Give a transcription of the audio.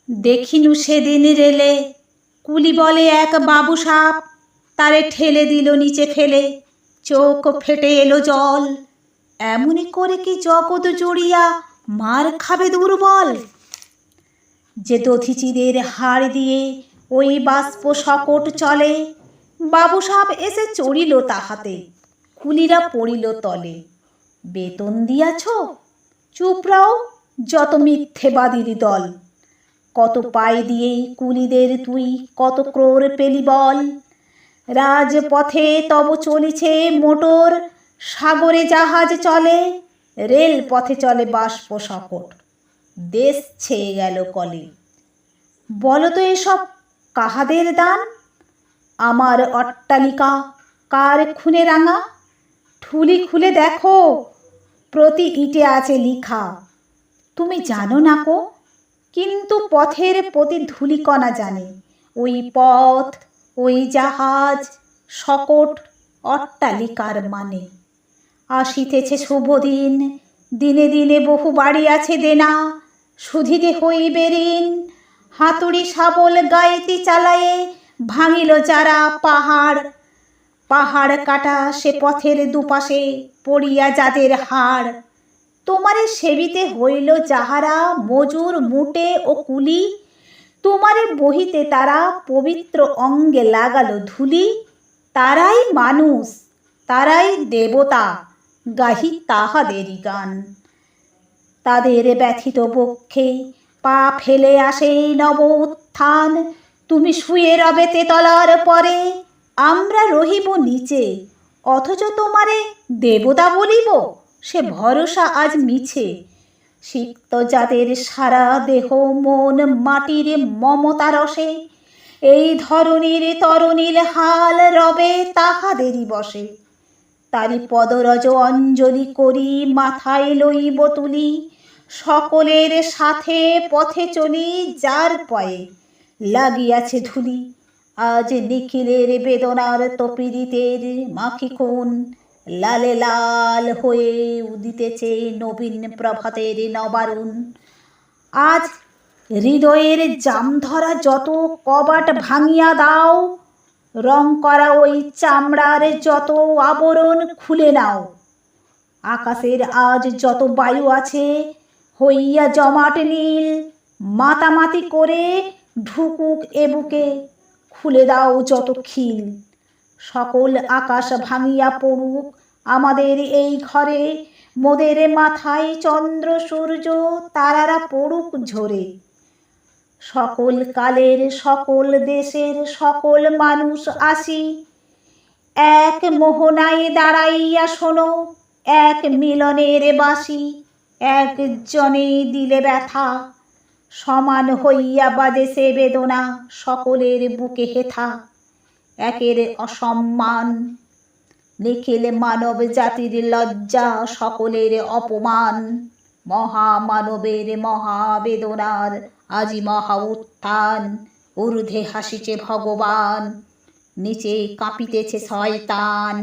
দেখিনু সেদিন রেলে কুলি বলে এক বাবু সাপ, তারে ঠেলে দিল নিচে ফেলে, চোখ ফেটে এলো জল। এমনি করে কি জগৎ জুড়িয়া মার খাবে দুর্বল? যে দধিচিদের হাড় দিয়ে ওই বাষ্প সকট চলে, বাবু সাপ এসে চড়িল তাহাতে, কুলিরা পড়িল তলে। বেতন দিয়াছ? চুপরাও যত মিথ্যেবাদীর দল। কত পায় দিয়েই কুলিদের তুই কত ক্রোর পেলি বল? রাজপথে তব চলিছে মোটর, সাগরে জাহাজ চলে, রেল পথে চলে বাষ্প সকট, দেশ ছেয়ে গেল কলে। বলতো এসব কাহাদের দান? আমার অট্টালিকা কার খুনে রাঙা? ঠুলি খুলে দেখো, প্রতি ইটে আছে লিখা। তুমি জানো না কো, কিন্তু পথের প্রতি ধূলিকণা জানে। ওই পথ, ওই জাহাজ, সকট অট্টালিকার মানে। আসিতেছে শুভ দিন, দিনে দিনে বহু বাড়ি আছে দেনা, শুধিতে হইবে ঋণ। হাতুড়ি শাবল গাইতি চালায়ে ভাঙিল যারা পাহাড়, পাহাড় কাটা সে পথের দুপাশে পড়িয়া যাদের হাড়। তোমারে সেবিতে হইল যাহারা মজুর মুটে ও কুলি, তোমারে বহিতে তারা পবিত্র অঙ্গে লাগালো ধুলি। তারাই মানুষ, তারাই দেবতা, গাহি তাহাদেরই গান। তাদের ব্যথিত বক্ষে পা ফেলে আসে নব উত্থান। তুমি শুয়ে রবে তেতলার পরে, আমরা রহিব নিচে, অথচ তোমারে দেবতা বলিব, সে ভরসা আজ মিছে। সিক্ত যাদের সারা দেহ মন মাটির মমতা রসে, এই ধরণীর তরুণীল হাল রবে তাহাদেরই বসে। তারি পদরজ অঞ্জলি করি মাথায় লইব তুলি, সকলের সাথে পথে চলি যার পায়ে লাগিয়াছে ধুলি। আজ নিখিলের বেদনার তপিরিতের মাখি খুন, লালে লাল হয়ে উদিতেছে নবীন প্রভাতের নবারুণ। আজ হৃদয়ের জামধরা যত কবাট ভাঙিয়া দাও, রং করা ওই চামড়ার যত আবরণ খুলে নাও। আকাশের আজ যত বায়ু আছে হইয়া জমাট নীল, মাতামাতি করে ঢুকুক এ বুকে, খুলে দাও যত খিল। সকল আকাশ ভাঙিয়া পড়ুক আমাদের এই ঘরে, মোদের মাথায় চন্দ্র সূর্য তারারা পড়ুক ঝরে। সকল কালের সকল দেশের সকল মানুষ আসি, এক মোহনায় দাঁড়াইয়া শোনো এক মিলনের বাঁশি। একজনে দিলে ব্যথা, সমান হইয়া বাজে সে বেদনা সকলের বুকে হেথা। একের অসম্মান নিখিল মানব জাতির লজ্জা, সকলের অপমান। মহামানবের মহাবেদনার আজি মহা উত্থান, ঊর্ধ্বে হাসিছে ভগবান, নিচে কাঁপিতেছে শয়তান।